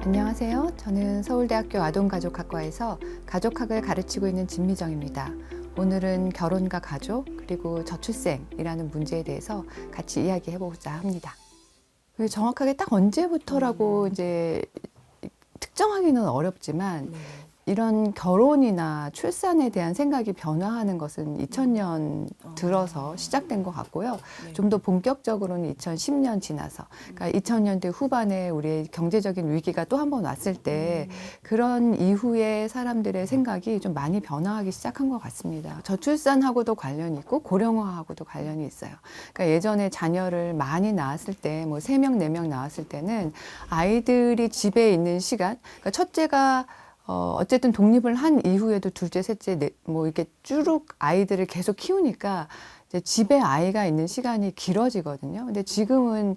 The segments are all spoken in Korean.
안녕하세요. 저는 서울대학교 아동가족학과에서 가족학을 가르치고 있는 진미정입니다. 오늘은 결혼과 가족 그리고 저출생이라는 문제에 대해서 같이 이야기해보고자 합니다. 정확하게 딱 언제부터라고 이제 특정하기는 어렵지만 이런 결혼이나 출산에 대한 생각이 변화하는 것은 2000년 들어서 시작된 것 같고요. 좀 더 본격적으로는 2010년 지나서, 그러니까 2000년대 후반에 우리의 경제적인 위기가 또 한 번 왔을 때 그런 이후에 사람들의 생각이 좀 많이 변화하기 시작한 것 같습니다. 저출산하고도 관련이 있고 고령화하고도 관련이 있어요. 그러니까 예전에 자녀를 많이 낳았을 때, 뭐 3명, 4명 낳았을 때는 아이들이 집에 있는 시간, 그러니까 첫째가 어쨌든 독립을 한 이후에도 둘째, 셋째, 뭐 이렇게 쭈룩 아이들을 계속 키우니까 이제 집에 아이가 있는 시간이 길어지거든요. 근데 지금은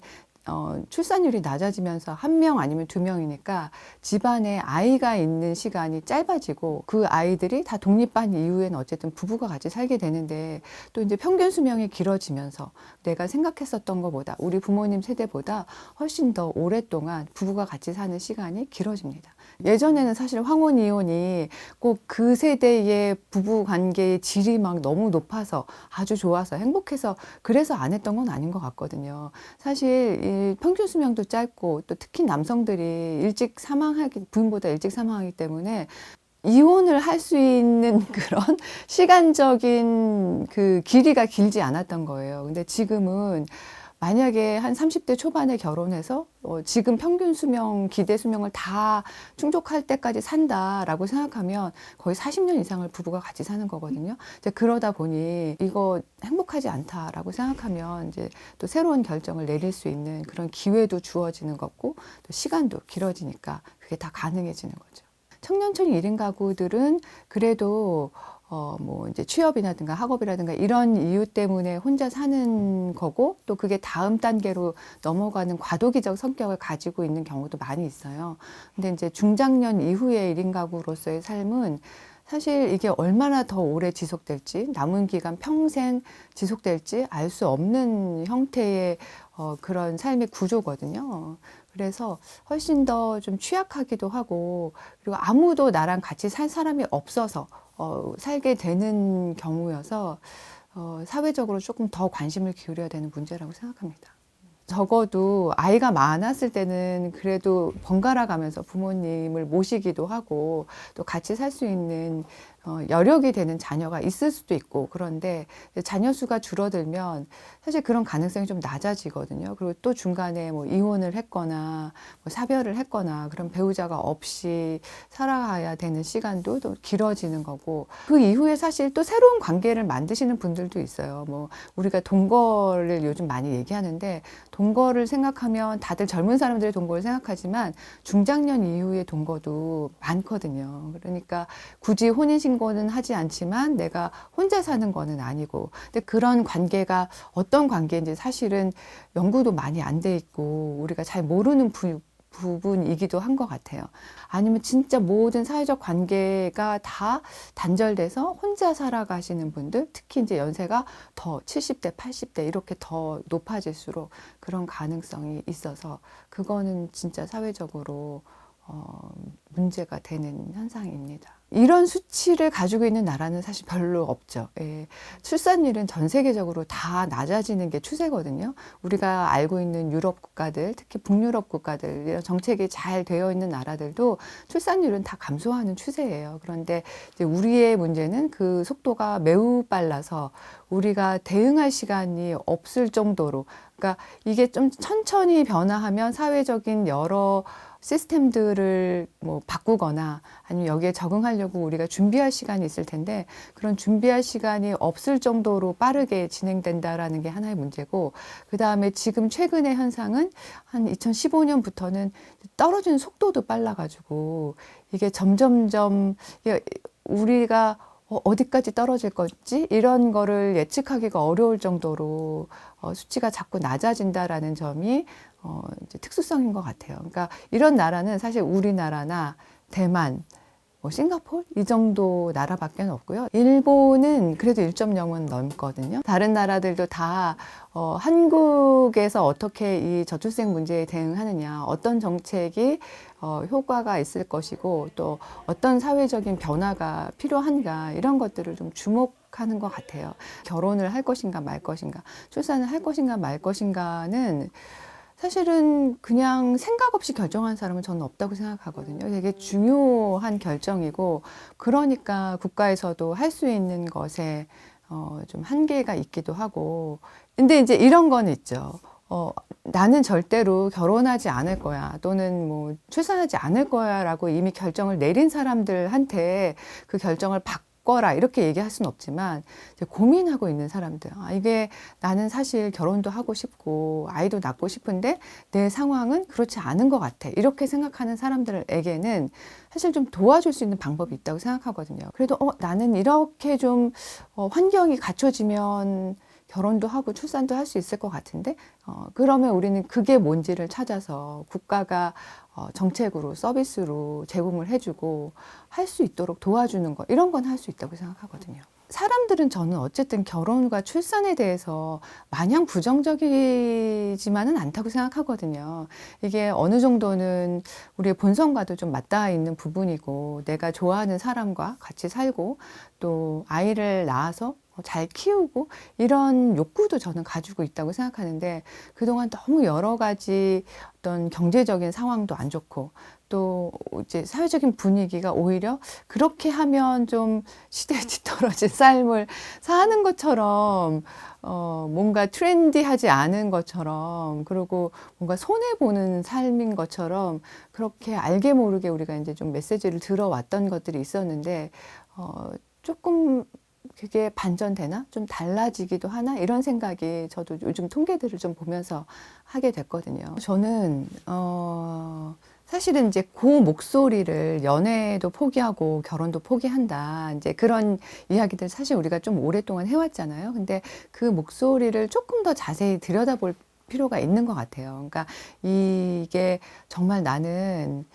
출산율이 낮아지면서 1명 아니면 2명이니까 집안에 아이가 있는 시간이 짧아지고 그 아이들이 다 독립한 이후에는 어쨌든 부부가 같이 살게 되는데 또 이제 평균 수명이 길어지면서 내가 생각했었던 것보다 우리 부모님 세대보다 훨씬 더 오랫동안 부부가 같이 사는 시간이 길어집니다. 예전에는 사실 황혼 이혼이 꼭 그 세대의 부부 관계의 질이 막 너무 높아서 아주 좋아서 행복해서 그래서 안 했던 건 아닌 것 같거든요. 사실 이 평균 수명도 짧고 또 특히 남성들이 부인보다 일찍 사망하기 때문에 이혼을 할 수 있는 그런 시간적인 그 길이가 길지 않았던 거예요. 근데 지금은 만약에 한 30대 초반에 결혼해서 지금 평균 수명, 기대 수명을 다 충족할 때까지 산다라고 생각하면 거의 40년 이상을 부부가 같이 사는 거거든요. 이제 그러다 보니 이거 행복하지 않다라고 생각하면 이제 또 새로운 결정을 내릴 수 있는 그런 기회도 주어지는 거고 또 시간도 길어지니까 그게 다 가능해지는 거죠. 청년층 1인 가구들은 그래도 뭐 이제 취업이라든가 학업이라든가 이런 이유 때문에 혼자 사는 거고 또 그게 다음 단계로 넘어가는 과도기적 성격을 가지고 있는 경우도 많이 있어요. 근데 이제 중장년 이후의 1인 가구로서의 삶은 사실 이게 얼마나 더 오래 지속될지, 남은 기간 평생 지속될지 알 수 없는 형태의 그런 삶의 구조거든요. 그래서 훨씬 더 좀 취약하기도 하고, 그리고 아무도 나랑 같이 살 사람이 없어서 살게 되는 경우여서 사회적으로 조금 더 관심을 기울여야 되는 문제라고 생각합니다. 적어도 아이가 많았을 때는 그래도 번갈아 가면서 부모님을 모시기도 하고 또 같이 살 수 있는 여력이 되는 자녀가 있을 수도 있고, 그런데 자녀 수가 줄어들면 사실 그런 가능성이 좀 낮아지거든요. 그리고 또 중간에 뭐 이혼을 했거나 뭐 사별을 했거나 그런 배우자가 없이 살아가야 되는 시간도 또 길어지는 거고, 그 이후에 사실 또 새로운 관계를 만드시는 분들도 있어요. 뭐 우리가 동거를 요즘 많이 얘기하는데, 동거를 생각하면 다들 젊은 사람들의 동거를 생각하지만 중장년 이후의 동거도 많거든요. 그러니까 굳이 혼인신고는 하지 않지만 내가 혼자 사는 거는 아니고, 근데 그런 관계가 어떤 관계인지 사실은 연구도 많이 안 돼 있고 우리가 잘 모르는 부분이기도 한 것 같아요. 아니면 진짜 모든 사회적 관계가 다 단절돼서 혼자 살아가시는 분들, 특히 이제 연세가 더 70대, 80대 이렇게 더 높아질수록 그런 가능성이 있어서 그거는 진짜 사회적으로 문제가 되는 현상입니다. 이런 수치를 가지고 있는 나라는 사실 별로 없죠. 예. 출산율은 전 세계적으로 다 낮아지는 게 추세거든요. 우리가 알고 있는 유럽 국가들, 특히 북유럽 국가들, 이런 정책이 잘 되어 있는 나라들도 출산율은 다 감소하는 추세예요. 그런데 이제 우리의 문제는 그 속도가 매우 빨라서 우리가 대응할 시간이 없을 정도로, 그러니까 이게 좀 천천히 변화하면 사회적인 여러 시스템들을 뭐 바꾸거나 아니면 여기에 적응하려고 우리가 준비할 시간이 있을 텐데, 그런 준비할 시간이 없을 정도로 빠르게 진행된다라는 게 하나의 문제고, 그 다음에 지금 최근의 현상은 한 2015년부터는 떨어지는 속도도 빨라가지고 이게 점점점 우리가 어디까지 떨어질 건지 이런 거를 예측하기가 어려울 정도로 수치가 자꾸 낮아진다라는 점이 이제 특수성인 것 같아요. 그러니까 이런 나라는 사실 우리나라나 대만, 뭐 싱가포르 이 정도 나라밖에 없고요. 일본은 그래도 1.0은 넘거든요. 다른 나라들도 다 한국에서 어떻게 이 저출생 문제에 대응하느냐, 어떤 정책이 효과가 있을 것이고 또 어떤 사회적인 변화가 필요한가 이런 것들을 좀 주목하는 것 같아요. 결혼을 할 것인가 말 것인가, 출산을 할 것인가 말 것인가는 사실은 그냥 생각 없이 결정한 사람은 저는 없다고 생각하거든요. 되게 중요한 결정이고, 그러니까 국가에서도 할 수 있는 것에 좀 한계가 있기도 하고. 근데 이제 이런 건 있죠. 나는 절대로 결혼하지 않을 거야, 또는 뭐 출산하지 않을 거야 라고 이미 결정을 내린 사람들한테 그 결정을 바꿔라 이렇게 얘기할 수는 없지만, 이제 고민하고 있는 사람들, 이게 나는 사실 결혼도 하고 싶고 아이도 낳고 싶은데 내 상황은 그렇지 않은 것 같아, 이렇게 생각하는 사람들에게는 사실 좀 도와줄 수 있는 방법이 있다고 생각하거든요. 그래도 나는 이렇게 좀 환경이 갖춰지면 결혼도 하고 출산도 할 수 있을 것 같은데, 그러면 우리는 그게 뭔지를 찾아서 국가가 정책으로, 서비스로 제공을 해주고 할 수 있도록 도와주는 거, 이런 건 할 수 있다고 생각하거든요. 사람들은 저는 어쨌든 결혼과 출산에 대해서 마냥 부정적이지만은 않다고 생각하거든요. 이게 어느 정도는 우리의 본성과도 좀 맞닿아 있는 부분이고, 내가 좋아하는 사람과 같이 살고 또 아이를 낳아서 잘 키우고 이런 욕구도 저는 가지고 있다고 생각하는데, 그동안 너무 여러 가지 어떤 경제적인 상황도 안 좋고 또 이제 사회적인 분위기가 오히려 그렇게 하면 좀 시대에 뒤떨어진 삶을 사는 것처럼, 뭔가 트렌디하지 않은 것처럼, 그리고 뭔가 손해보는 삶인 것처럼 그렇게 알게 모르게 우리가 이제 좀 메시지를 들어왔던 것들이 있었는데, 조금 그게 반전되나? 좀 달라지기도 하나? 이런 생각이 저도 요즘 통계들을 좀 보면서 하게 됐거든요. 저는, 사실은 이제 그 목소리를 연애도 포기하고 결혼도 포기한다, 이제 그런 이야기들 사실 우리가 좀 오랫동안 해왔잖아요. 근데 그 목소리를 조금 더 자세히 들여다볼 필요가 있는 것 같아요. 그러니까 이게 정말 나는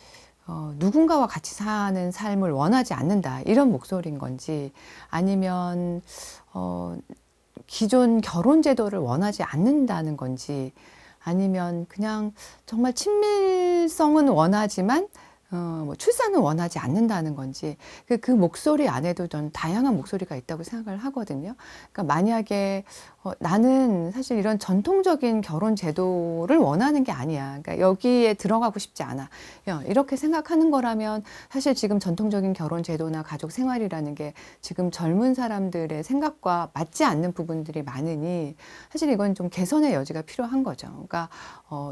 누군가와 같이 사는 삶을 원하지 않는다, 이런 목소리인 건지, 아니면 기존 결혼 제도를 원하지 않는다는 건지, 아니면 그냥 정말 친밀성은 원하지만 뭐 출산은 원하지 않는다는 건지, 그 목소리 안에도 전 다양한 목소리가 있다고 생각을 하거든요. 그러니까 만약에 나는 사실 이런 전통적인 결혼 제도를 원하는 게 아니야, 그러니까 여기에 들어가고 싶지 않아, 이렇게 생각하는 거라면 사실 지금 전통적인 결혼 제도나 가족 생활이라는 게 지금 젊은 사람들의 생각과 맞지 않는 부분들이 많으니 사실 이건 좀 개선의 여지가 필요한 거죠. 그러니까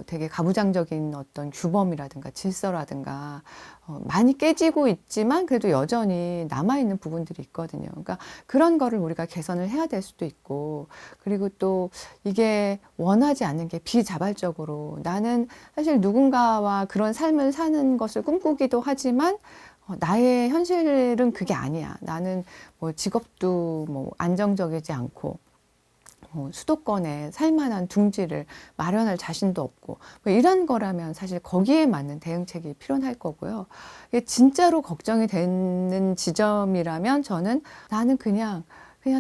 되게 가부장적인 어떤 규범이라든가 질서라든가 많이 깨지고 있지만 그래도 여전히 남아있는 부분들이 있거든요. 그러니까 그런 거를 우리가 개선을 해야 될 수도 있고, 그리고 또 이게 원하지 않는 게 비자발적으로, 나는 사실 누군가와 그런 삶을 사는 것을 꿈꾸기도 하지만 나의 현실은 그게 아니야. 나는 뭐 직업도 뭐 안정적이지 않고 수도권에 살만한 둥지를 마련할 자신도 없고, 뭐 이런 거라면 사실 거기에 맞는 대응책이 필요할 거고요. 이게 진짜로 걱정이 되는 지점이라면 저는 나는 그냥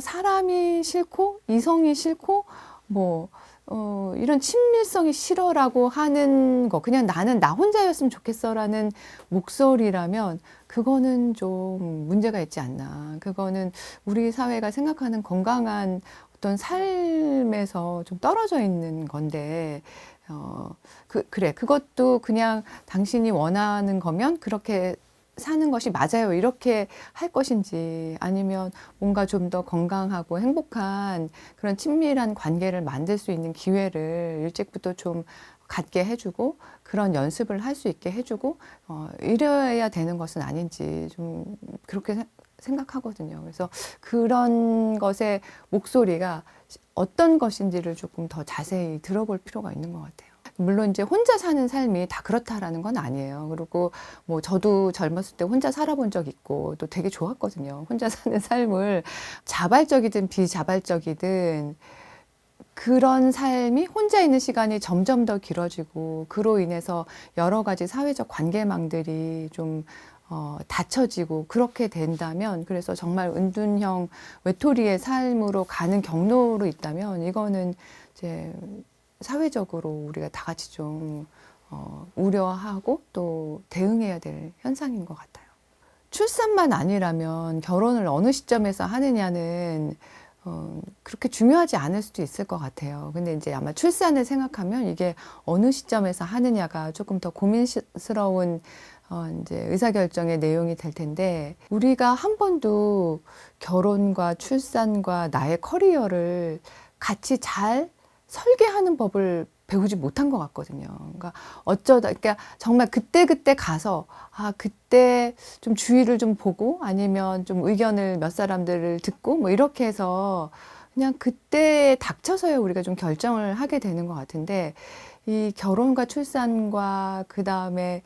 사람이 싫고 이성이 싫고 뭐 이런 친밀성이 싫어라고 하는 거, 그냥 나는 나 혼자였으면 좋겠어라는 목소리라면 그거는 좀 문제가 있지 않나. 그거는 우리 사회가 생각하는 건강한 어떤 삶에서 좀 떨어져 있는 건데, 그래, 그것도 그냥 당신이 원하는 거면 그렇게 사는 것이 맞아요, 이렇게 할 것인지, 아니면 뭔가 좀 더 건강하고 행복한 그런 친밀한 관계를 만들 수 있는 기회를 일찍부터 좀 갖게 해주고 그런 연습을 할 수 있게 해주고 이래야 되는 것은 아닌지 좀 그렇게 생각하거든요. 그래서 그런 것의 목소리가 어떤 것인지를 조금 더 자세히 들어볼 필요가 있는 것 같아요. 물론 이제 혼자 사는 삶이 다 그렇다라는 건 아니에요. 그리고 뭐 저도 젊었을 때 혼자 살아본 적 있고 또 되게 좋았거든요. 혼자 사는 삶을 자발적이든 비자발적이든 그런 삶이, 혼자 있는 시간이 점점 더 길어지고 그로 인해서 여러 가지 사회적 관계망들이 좀 닫혀지고 그렇게 된다면, 그래서 정말 은둔형 외톨이의 삶으로 가는 경로로 있다면 이거는 이제 사회적으로 우리가 다 같이 좀 우려하고 또 대응해야 될 현상인 것 같아요. 출산만 아니라면 결혼을 어느 시점에서 하느냐는 그렇게 중요하지 않을 수도 있을 것 같아요. 근데 이제 아마 출산을 생각하면 이게 어느 시점에서 하느냐가 조금 더 고민스러운 이제 의사결정의 내용이 될 텐데, 우리가 한 번도 결혼과 출산과 나의 커리어를 같이 잘 설계하는 법을 배우지 못한 것 같거든요. 그러니까 어쩌다, 그러니까 정말 그때그때 가서, 그때 좀 주위를 좀 보고 아니면 좀 의견을 몇 사람들을 듣고 뭐 이렇게 해서 그냥 그때 닥쳐서야 우리가 좀 결정을 하게 되는 것 같은데, 이 결혼과 출산과 그 다음에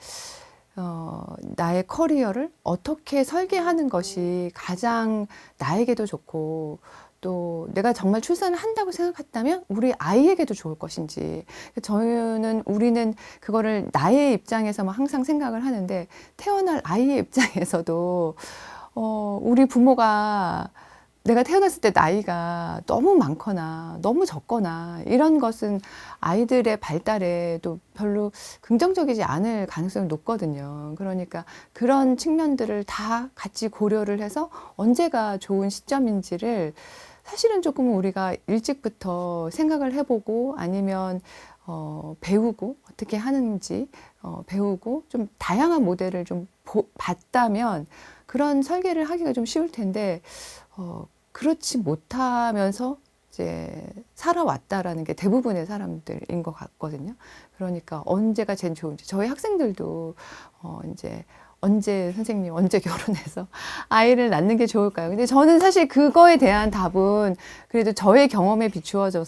나의 커리어를 어떻게 설계하는 것이 가장 나에게도 좋고, 또 내가 정말 출산을 한다고 생각했다면 우리 아이에게도 좋을 것인지, 우리는 그거를 나의 입장에서만 항상 생각을 하는데, 태어날 아이의 입장에서도 우리 부모가 내가 태어났을 때 나이가 너무 많거나 너무 적거나 이런 것은 아이들의 발달에도 별로 긍정적이지 않을 가능성이 높거든요. 그러니까 그런 측면들을 다 같이 고려를 해서 언제가 좋은 시점인지를 사실은 조금 우리가 일찍부터 생각을 해보고 아니면 배우고 어떻게 하는지 배우고 좀 다양한 모델을 좀 봤다면 그런 설계를 하기가 좀 쉬울 텐데, 그렇지 못하면서 이제 살아왔다라는 게 대부분의 사람들인 것 같거든요. 그러니까 언제가 제일 좋은지, 저희 학생들도 이제 언제 선생님 언제 결혼해서 아이를 낳는 게 좋을까요? 근데 저는 사실 그거에 대한 답은 그래도 저의 경험에 비춰서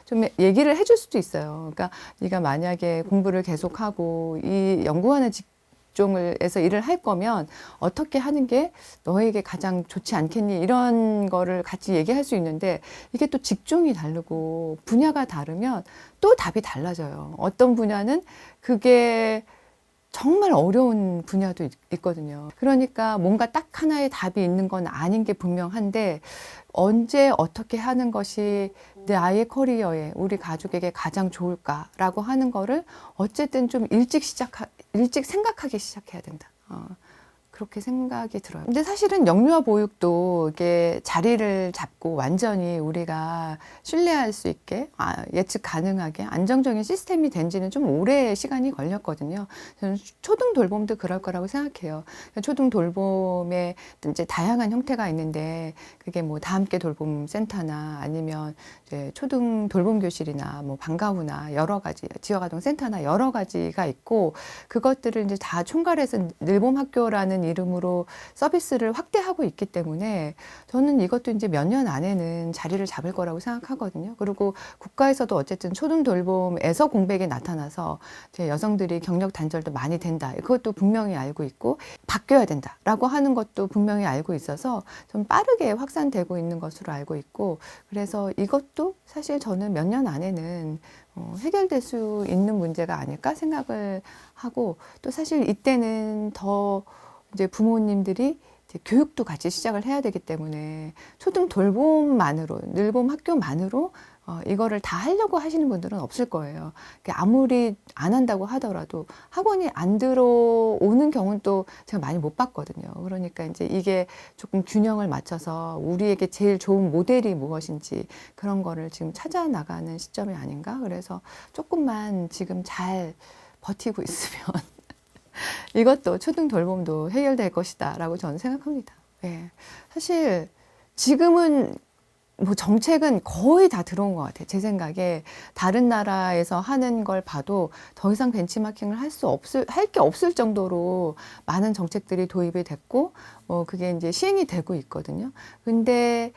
좀 얘기를 해줄 수도 있어요. 그러니까 네가 만약에 공부를 계속하고 이 연구하는 직종에서 일을 할 거면 어떻게 하는 게 너에게 가장 좋지 않겠니? 이런 거를 같이 얘기할 수 있는데, 이게 또 직종이 다르고 분야가 다르면 또 답이 달라져요. 어떤 분야는 그게 정말 어려운 분야도 있거든요. 그러니까 뭔가 딱 하나의 답이 있는 건 아닌 게 분명한데, 언제 어떻게 하는 것이 내 아이의 커리어에 우리 가족에게 가장 좋을까라고 하는 거를 어쨌든 좀 일찍 생각하기 시작해야 된다. 그렇게 생각이 들어요. 근데 사실은 영유아 보육도 이게 자리를 잡고 완전히 우리가 신뢰할 수 있게 예측 가능하게 안정적인 시스템이 된 지는 좀 오래 시간이 걸렸거든요. 저는 초등 돌봄도 그럴 거라고 생각해요. 초등 돌봄에 이제 다양한 형태가 있는데, 그게 뭐 다함께 돌봄 센터나 아니면 이제 초등 돌봄 교실이나 뭐 방과후나 여러 가지 지역아동 센터나 여러 가지가 있고, 그것들을 이제 다 총괄해서 늘봄 학교라는 이름으로 서비스를 확대하고 있기 때문에 저는 이것도 이제 몇 년 안에는 자리를 잡을 거라고 생각하거든요. 그리고 국가에서도 어쨌든 초등 돌봄에서 공백이 나타나서 이제 여성들이 경력 단절도 많이 된다, 그것도 분명히 알고 있고, 바뀌어야 된다라고 하는 것도 분명히 알고 있어서 좀 빠르게 확산되고 있는 것으로 알고 있고, 그래서 이것도 사실 저는 몇 년 안에는 해결될 수 있는 문제가 아닐까 생각을 하고, 또 사실 이때는 더 이제 부모님들이 이제 교육도 같이 시작을 해야 되기 때문에 초등 돌봄만으로, 늘봄 학교만으로 이거를 다 하려고 하시는 분들은 없을 거예요. 아무리 안 한다고 하더라도 학원이 안 들어오는 경우는 또 제가 많이 못 봤거든요. 그러니까 이제 이게 조금 균형을 맞춰서 우리에게 제일 좋은 모델이 무엇인지 그런 거를 지금 찾아 나가는 시점이 아닌가. 그래서 조금만 지금 잘 버티고 있으면 이것도 초등 돌봄도 해결될 것이다 라고 저는 생각합니다. 네. 사실 지금은 뭐 정책은 거의 다 들어온 것 같아요. 제 생각에 다른 나라에서 하는 걸 봐도 더 이상 벤치마킹을 할 게 없을 정도로 많은 정책들이 도입이 됐고, 그게 이제 시행이 되고 있거든요. 근데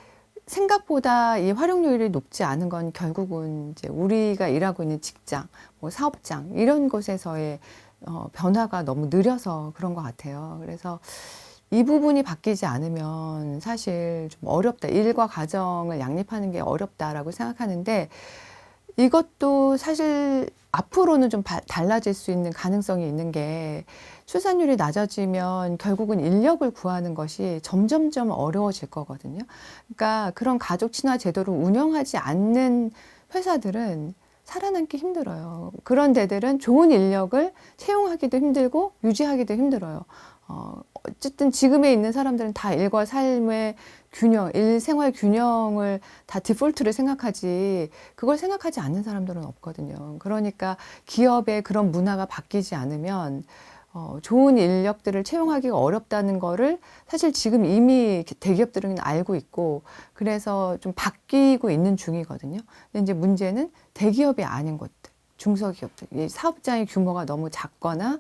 생각보다 이 활용률이 높지 않은 건 결국은 이제 우리가 일하고 있는 직장, 뭐 사업장 이런 곳에서의 변화가 너무 느려서 그런 것 같아요. 그래서 이 부분이 바뀌지 않으면 사실 좀 어렵다. 일과 가정을 양립하는 게 어렵다라고 생각하는데, 이것도 사실 앞으로는 좀 달라질 수 있는 가능성이 있는 게 출산율이 낮아지면 결국은 인력을 구하는 것이 점점점 어려워질 거거든요. 그러니까 그런 가족 친화 제도를 운영하지 않는 회사들은 살아남기 힘들어요. 그런 데들은 좋은 인력을 채용하기도 힘들고 유지하기도 힘들어요. 어쨌든 지금에 있는 사람들은 다 일과 삶의 균형, 일 생활 균형을 다 디폴트를 생각하지 그걸 생각하지 않는 사람들은 없거든요. 그러니까 기업의 그런 문화가 바뀌지 않으면 좋은 인력들을 채용하기가 어렵다는 거를 사실 지금 이미 대기업들은 알고 있고 그래서 좀 바뀌고 있는 중이거든요. 근데 이제 문제는 대기업이 아닌 것들. 중소기업들, 이 사업장의 규모가 너무 작거나,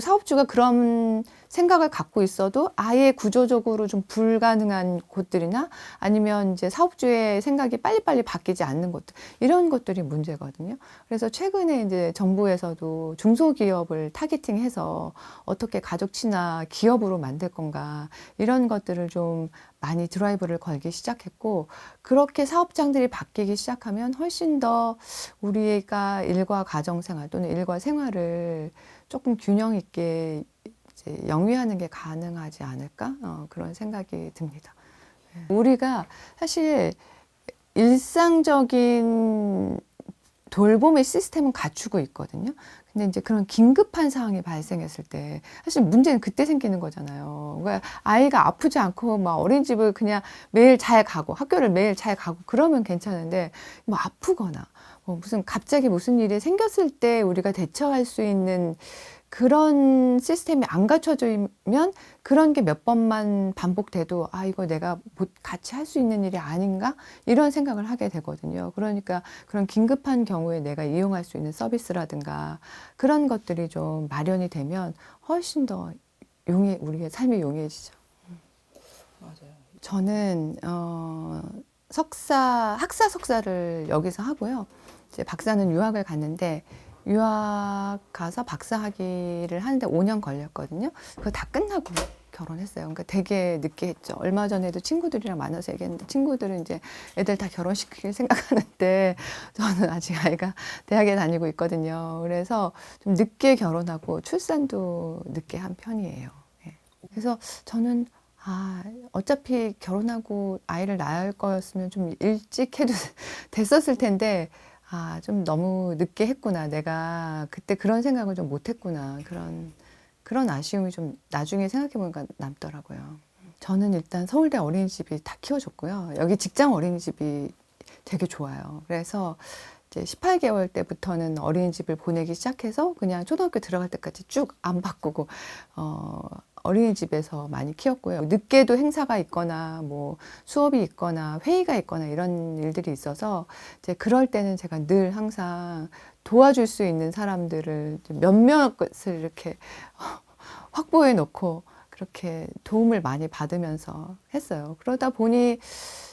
사업주가 그런 생각을 갖고 있어도 아예 구조적으로 좀 불가능한 곳들이나 아니면 이제 사업주의 생각이 빨리빨리 바뀌지 않는 곳들, 이런 것들이 문제거든요. 그래서 최근에 이제 정부에서도 중소기업을 타겟팅해서 어떻게 가족 친화 기업으로 만들 건가, 이런 것들을 좀 많이 드라이브를 걸기 시작했고, 그렇게 사업장들이 바뀌기 시작하면 훨씬 더 우리가 일과 가정생활 또는 일과 생활을 조금 균형 있게 이제 영위하는 게 가능하지 않을까? 그런 생각이 듭니다. 우리가 사실 일상적인 돌봄의 시스템은 갖추고 있거든요. 근데 이제 그런 긴급한 상황이 발생했을 때 사실 문제는 그때 생기는 거잖아요. 그러니까 아이가 아프지 않고 막 어린이집을 그냥 매일 잘 가고 학교를 매일 잘 가고 그러면 괜찮은데 뭐 아프거나 무슨 갑자기 무슨 일이 생겼을 때 우리가 대처할 수 있는 그런 시스템이 안 갖춰지면 그런 게 몇 번만 반복돼도 이거 내가 같이 할 수 있는 일이 아닌가? 이런 생각을 하게 되거든요. 그러니까 그런 긴급한 경우에 내가 이용할 수 있는 서비스라든가 그런 것들이 좀 마련이 되면 훨씬 더 우리의 삶이 용이해지죠. 맞아요. 저는 학사 석사를 여기서 하고요. 이제 박사는 유학을 갔는데 유학 가서 박사 학위를 하는데 5년 걸렸거든요. 그거 다 끝나고 결혼했어요. 그러니까 되게 늦게 했죠. 얼마 전에도 친구들이랑 만나서 얘기했는데 친구들은 이제 애들 다 결혼시키길 생각하는데 저는 아직 아이가 대학에 다니고 있거든요. 그래서 좀 늦게 결혼하고 출산도 늦게 한 편이에요. 예. 그래서 저는 어차피 결혼하고 아이를 낳을 거였으면 좀 일찍 해도 됐었을 텐데 좀 너무 늦게 했구나. 내가 그때 그런 생각을 좀 못했구나. 그런 아쉬움이 좀 나중에 생각해보니까 남더라고요. 저는 일단 서울대 어린이집이 다 키워줬고요. 여기 직장 어린이집이 되게 좋아요. 그래서 이제 18개월 때부터는 어린이집을 보내기 시작해서 그냥 초등학교 들어갈 때까지 쭉 안 바꾸고, 어린이집에서 많이 키웠고요. 늦게도 행사가 있거나 뭐 수업이 있거나 회의가 있거나 이런 일들이 있어서 이제 그럴 때는 제가 늘 항상 도와줄 수 있는 사람들을 몇몇을 이렇게 확보해 놓고 그렇게 도움을 많이 받으면서 했어요. 그러다 보니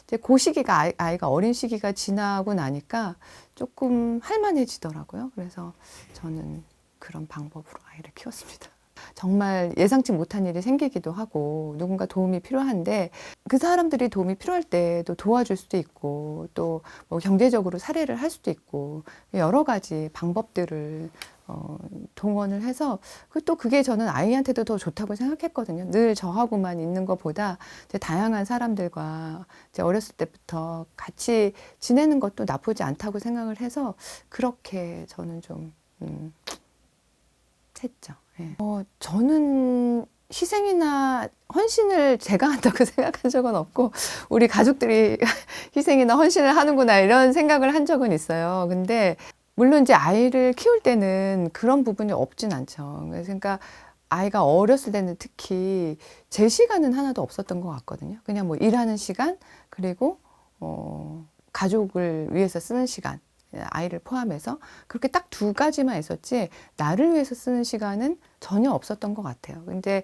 이제 그 시기가 아이가 어린 시기가 지나고 나니까 조금 할만해지더라고요. 그래서 저는 그런 방법으로 아이를 키웠습니다. 정말 예상치 못한 일이 생기기도 하고 누군가 도움이 필요한데 그 사람들이 도움이 필요할 때도 도와줄 수도 있고 또 뭐 경제적으로 사례를 할 수도 있고 여러 가지 방법들을 동원을 해서 또 그게 저는 아이한테도 더 좋다고 생각했거든요. 늘 저하고만 있는 것보다 이제 다양한 사람들과 이제 어렸을 때부터 같이 지내는 것도 나쁘지 않다고 생각을 해서 그렇게 저는 좀 했죠. 예. 저는 희생이나 헌신을 제가 한다고 생각한 적은 없고 우리 가족들이 희생이나 헌신을 하는구나 이런 생각을 한 적은 있어요. 근데 물론 이제 아이를 키울 때는 그런 부분이 없진 않죠. 그러니까 아이가 어렸을 때는 특히 제 시간은 하나도 없었던 것 같거든요. 그냥 뭐 일하는 시간 그리고 가족을 위해서 쓰는 시간 아이를 포함해서 그렇게 딱 두 가지만 있었지 나를 위해서 쓰는 시간은 전혀 없었던 것 같아요. 근데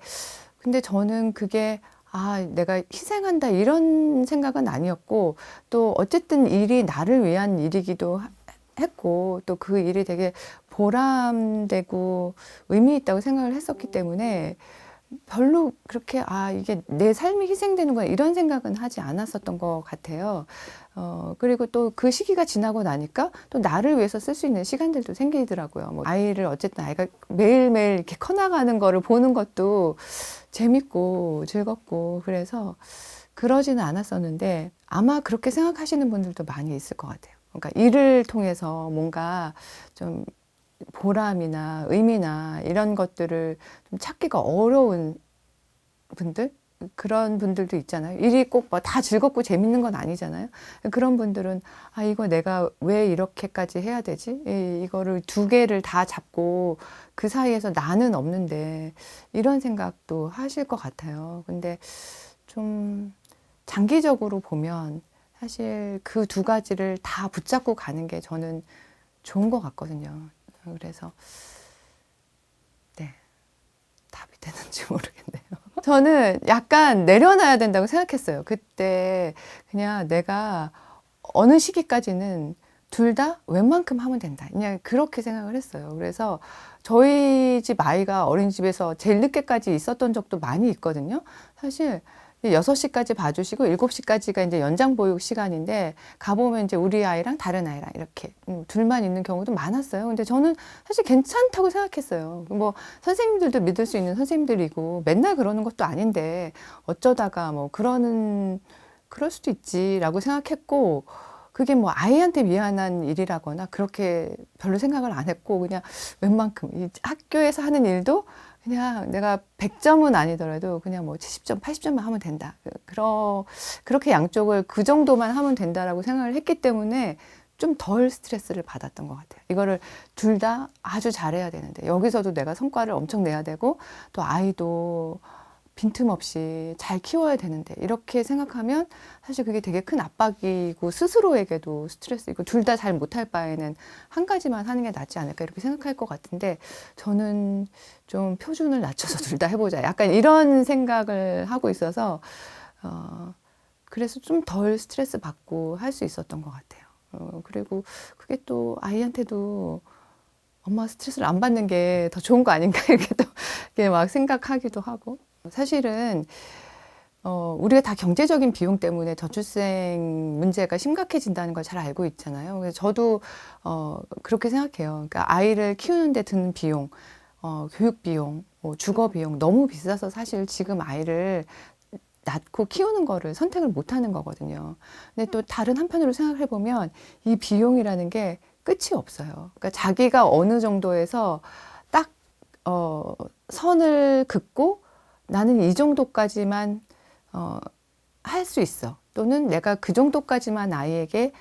저는 그게 내가 희생한다 이런 생각은 아니었고 또 어쨌든 일이 나를 위한 일이기도 했고 또 그 일이 되게 보람되고 의미 있다고 생각을 했었기 때문에 별로 그렇게 이게 내 삶이 희생되는구나 이런 생각은 하지 않았었던 것 같아요. 그리고 또 그 시기가 지나고 나니까 또 나를 위해서 쓸 수 있는 시간들도 생기더라고요. 뭐 아이를 어쨌든 아이가 매일매일 이렇게 커나가는 거를 보는 것도 재밌고 즐겁고 그래서 그러지는 않았었는데 아마 그렇게 생각하시는 분들도 많이 있을 것 같아요. 그러니까 일을 통해서 뭔가 좀 보람이나 의미나 이런 것들을 좀 찾기가 어려운 분들? 그런 분들도 있잖아요. 일이 꼭 뭐 다 즐겁고 재밌는 건 아니잖아요. 그런 분들은 아, 이거 내가 왜 이렇게까지 해야 되지? 이거를 두 개를 다 잡고 그 사이에서 나는 없는데 이런 생각도 하실 것 같아요. 근데 좀 장기적으로 보면 사실 그 두 가지를 다 붙잡고 가는 게 저는 좋은 것 같거든요. 그래서 네, 답이 되는지 모르겠네요. 저는 약간 내려놔야 된다고 생각했어요. 그때 그냥 내가 어느 시기까지는 둘 다 웬만큼 하면 된다. 그냥 그렇게 생각을 했어요. 그래서 저희 집 아이가 어린이집에서 제일 늦게까지 있었던 적도 많이 있거든요. 사실 6시까지 봐주시고 7시까지가 이제 연장 보육 시간인데 가보면 이제 우리 아이랑 다른 아이랑 이렇게 둘만 있는 경우도 많았어요. 근데 저는 사실 괜찮다고 생각했어요. 뭐 선생님들도 믿을 수 있는 선생님들이고 맨날 그러는 것도 아닌데 어쩌다가 뭐 그럴 수도 있지라고 생각했고 그게 뭐 아이한테 미안한 일이라거나 그렇게 별로 생각을 안 했고 그냥 웬만큼 이 학교에서 하는 일도 그냥 내가 100점은 아니더라도 그냥 뭐 70점, 80점만 하면 된다. 그렇게 양쪽을 그 정도만 하면 된다라고 생각을 했기 때문에 좀 덜 스트레스를 받았던 것 같아요. 이거를 둘 다 아주 잘해야 되는데 여기서도 내가 성과를 엄청 내야 되고 또 아이도 빈틈없이 잘 키워야 되는데 이렇게 생각하면 사실 그게 되게 큰 압박이고 스스로에게도 스트레스이고 둘 다 잘 못할 바에는 한 가지만 하는 게 낫지 않을까 이렇게 생각할 것 같은데 저는 좀 표준을 낮춰서 둘 다 해보자 약간 이런 생각을 하고 있어서 그래서 좀 덜 스트레스 받고 할 수 있었던 것 같아요. 그리고 그게 또 아이한테도 엄마 스트레스를 안 받는 게 더 좋은 거 아닌가 이렇게 또 이렇게 막 생각하기도 하고 사실은 우리가 다 경제적인 비용 때문에 저출생 문제가 심각해진다는 걸 잘 알고 있잖아요. 그래서 저도 그렇게 생각해요. 그러니까 아이를 키우는데 드는 비용, 교육 비용, 주거 비용 너무 비싸서 사실 지금 아이를 낳고 키우는 거를 선택을 못 하는 거거든요. 근데 또 다른 한편으로 생각해 보면 이 비용이라는 게 끝이 없어요. 그러니까 자기가 어느 정도에서 딱 선을 긋고 나는 이 정도까지만 할 수 있어. 또는 내가 그 정도까지만 아이에게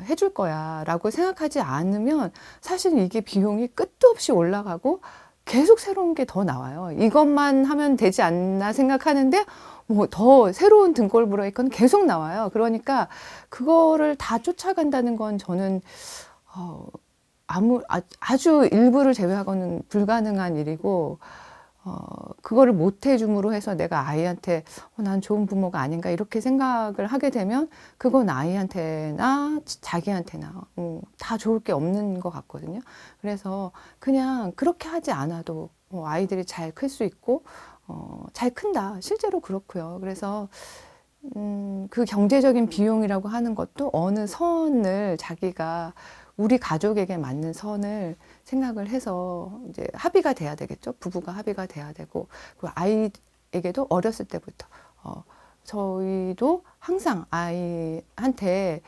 해줄 거야 라고 생각하지 않으면 사실 이게 비용이 끝도 없이 올라가고 계속 새로운 게 더 나와요. 이것만 하면 되지 않나 생각하는데 뭐 더 새로운 등골 브레이크는 계속 나와요. 그러니까 그거를 다 쫓아간다는 건 저는 아주 일부를 제외하고는 불가능한 일이고 그거를 못 해줌으로 해서 내가 아이한테 난 좋은 부모가 아닌가 이렇게 생각을 하게 되면 그건 아이한테나 자기한테나 다 좋을 게 없는 것 같거든요. 그래서 그냥 그렇게 하지 않아도 아이들이 잘 클 수 있고 잘 큰다. 실제로 그렇고요. 그래서 그 경제적인 비용이라고 하는 것도 어느 선을 자기가 우리 가족에게 맞는 선을 생각을 해서 이제 합의가 돼야 되겠죠. 부부가 합의가 돼야 되고, 그 아이에게도 어렸을 때부터, 저희도 항상 아이한테,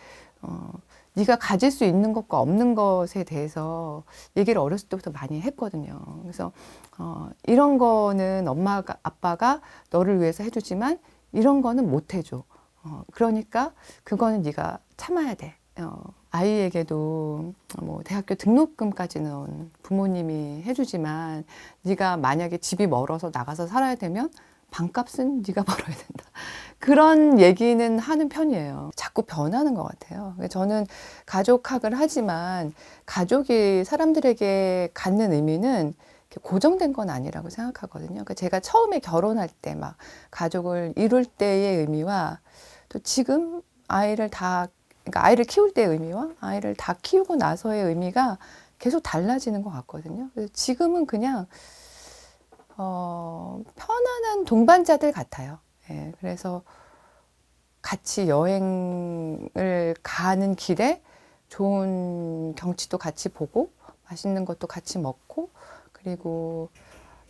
네가 가질 수 있는 것과 없는 것에 대해서 얘기를 어렸을 때부터 많이 했거든요. 그래서, 이런 거는 엄마가, 아빠가 너를 위해서 해주지만 이런 거는 못 해줘. 그러니까 그거는 네가 참아야 돼. 아이에게도 뭐 대학교 등록금까지는 부모님이 해주지만 네가 만약에 집이 멀어서 나가서 살아야 되면 방값은 네가 벌어야 된다. 그런 얘기는 하는 편이에요. 자꾸 변하는 것 같아요. 저는 가족학을 하지만 가족이 사람들에게 갖는 의미는 고정된 건 아니라고 생각하거든요. 그러니까 제가 처음에 결혼할 때 막 가족을 이룰 때의 의미와 또 지금 그러니까 아이를 키울 때의 의미와 아이를 다 키우고 나서의 의미가 계속 달라지는 것 같거든요. 그래서 지금은 그냥 편안한 동반자들 같아요. 예, 그래서 같이 여행을 가는 길에 좋은 경치도 같이 보고 맛있는 것도 같이 먹고 그리고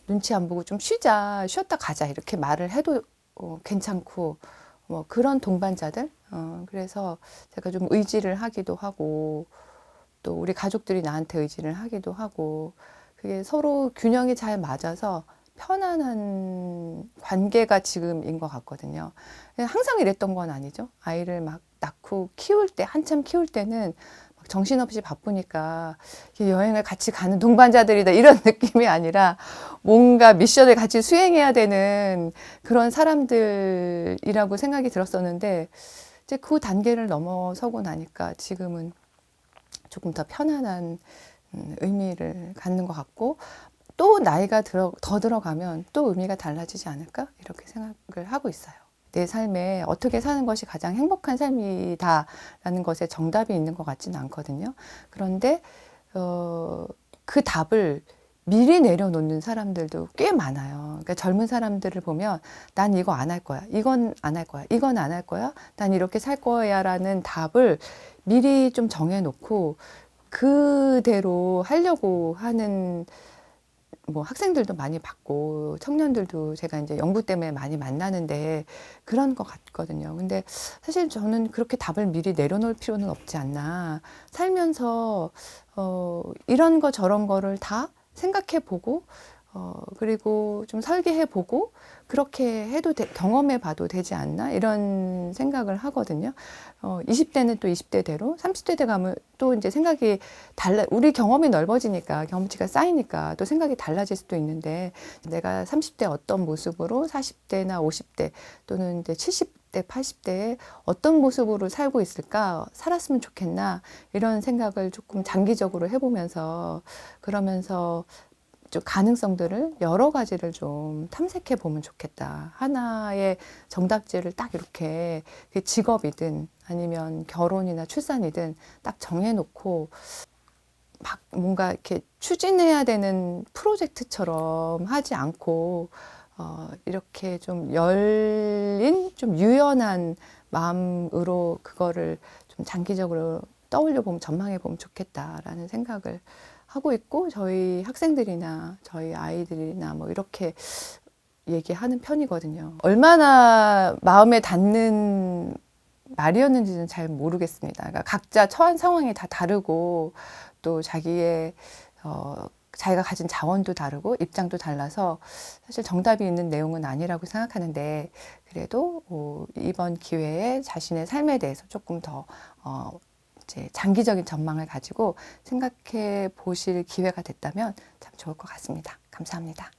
눈치 안 보고 좀 쉬었다 가자 이렇게 말을 해도 괜찮고 뭐 그런 동반자들 그래서 제가 좀 의지를 하기도 하고 또 우리 가족들이 나한테 의지를 하기도 하고 그게 서로 균형이 잘 맞아서 편안한 관계가 지금인 것 같거든요. 항상 이랬던 건 아니죠. 아이를 막 낳고 한참 키울 때는 막 정신없이 바쁘니까 여행을 같이 가는 동반자들이다 이런 느낌이 아니라 뭔가 미션을 같이 수행해야 되는 그런 사람들이라고 생각이 들었었는데 이제 그 단계를 넘어서고 나니까 지금은 조금 더 편안한 의미를 갖는 것 같고 또 나이가 더 들어가면 또 의미가 달라지지 않을까 이렇게 생각을 하고 있어요. 내 삶에 어떻게 사는 것이 가장 행복한 삶이다라는 것에 정답이 있는 것 같지는 않거든요. 그런데 그 답을 미리 내려놓는 사람들도 꽤 많아요. 그러니까 젊은 사람들을 보면 난 이거 안 할 거야. 이건 안 할 거야. 이건 안 할 거야. 난 이렇게 살 거야라는 답을 미리 좀 정해놓고 그대로 하려고 하는 뭐 학생들도 많이 봤고 청년들도 제가 이제 연구 때문에 많이 만나는데 그런 것 같거든요. 근데 사실 저는 그렇게 답을 미리 내려놓을 필요는 없지 않나. 살면서 이런 거 저런 거를 다 생각해 보고 그리고 좀 설계해 보고 그렇게 해도 경험해 봐도 되지 않나 이런 생각을 하거든요. 20대는 또 20대대로 30대 때 가면 또 이제 생각이 우리 경험이 넓어지니까 경험치가 쌓이니까 또 생각이 달라질 수도 있는데 내가 30대 어떤 모습으로 40대나 50대 또는 이제 70대 80대에 어떤 모습으로 살고 있을까 살았으면 좋겠나 이런 생각을 조금 장기적으로 해보면서 그러면서 좀 가능성들을 여러 가지를 좀 탐색해 보면 좋겠다. 하나의 정답지를 딱 이렇게 직업이든 아니면 결혼이나 출산이든 딱 정해놓고 막 뭔가 이렇게 추진해야 되는 프로젝트처럼 하지 않고 이렇게 좀 열린, 좀 유연한 마음으로 그거를 좀 장기적으로 떠올려 보면 전망해 보면 좋겠다라는 생각을 하고 있고 저희 학생들이나 저희 아이들이나 뭐 이렇게 얘기하는 편이거든요. 얼마나 마음에 닿는 말이었는지는 잘 모르겠습니다. 그러니까 각자 처한 상황이 다 다르고 또 자기가 가진 자원도 다르고 입장도 달라서 사실 정답이 있는 내용은 아니라고 생각하는데 그래도 이번 기회에 자신의 삶에 대해서 조금 더 이제 장기적인 전망을 가지고 생각해 보실 기회가 됐다면 참 좋을 것 같습니다. 감사합니다.